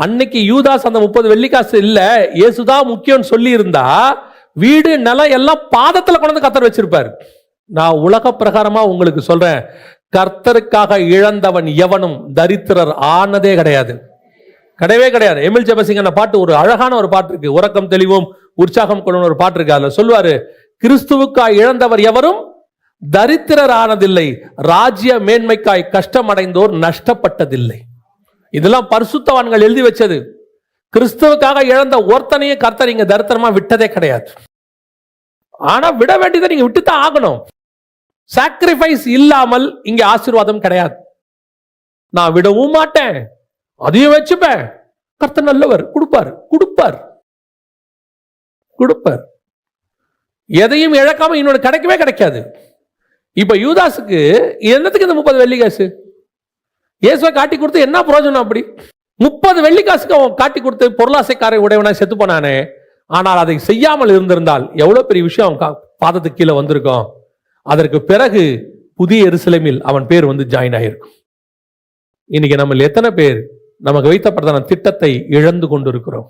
அன்னைக்கு யூதாஸ் அந்த 30 வெள்ளிக்காசு இல்ல, இயேசுதான் முக்கியம் சொல்லி இருந்தா வீடு நிலம் எல்லாம் பாதத்துல கொண்டு வந்து கர்த்தர் வச்சிருப்பாரு. நான் உலக பிரகாரமா உங்களுக்கு சொல்றேன், கர்த்தருக்காக இழந்தவன் எவனும் தரித்திரர் ஆனதே கிடையாது, கிடையவே கிடையாது. எமில் ஜெபசிங்க பாட்டு, ஒரு அழகான ஒரு பாட்டு இருக்கு, உறக்கம் தெளிவும் உற்சாகம் கொள்ளும் ஒரு பாட்டு இருக்கு. அதுல சொல்லுவாரு, கிறிஸ்துவுக்காய் இழந்தவர் எவரும் தரித்திரர் ஆனதில்லை, ராஜ்ய மேன்மைக்காய் கஷ்டமடைந்தோர் நஷ்டப்பட்டதில்லை. இதெல்லாம் பரிசுத்தவான்கள் எழுதி வச்சது. கிறிஸ்துவுக்காக இழந்த ஒருத்தனையும் கர்த்தர் இங்க தரித்திரமா விட்டதே கிடையாது. ஆனா விட வேண்டியதை நீங்க விட்டுத்தான் ஆகணும். சாக்ரிஃபைஸ் இல்லாமல் இங்க ஆசீர்வாதம் கிடையாது. நான் விடவும் மாட்டேன், அதையும் வச்சுப்பேன். கர்த்தர் நல்லவர், கொடுப்பார் கொடுப்பார் கொடுப்பார். எதையும் இழக்காம இன்னொரு கிடைக்கவே கிடைக்காது. இப்ப யூதாஸுக்கு என்னத்துக்கு இந்த 30 வெள்ளிக்காசு? இயேசுவை காட்டி கொடுத்து என்ன பிரயோஜனம்? அப்படி 30 வெள்ளிக்காசுக்கு அவன் காட்டி கொடுத்து பொருளாசைக்காரை உடையவனாய் செத்து போனானே. ஆனால் அதை செய்யாமல் இருந்திருந்தால் எவ்வளவு பெரிய விஷயம் அவன் பாதத்துக்கு கீழே வந்திருக்கும். அதற்கு பிறகு புதிய எருசலேமில் அவன் பேர் வந்து ஜாயின் ஆயிருக்கும். இன்னைக்கு நம்ம எத்தனை பேர் நமக்கு வைத்தப்பட்ட திட்டத்தை இழந்து கொண்டிருக்கிறோம்?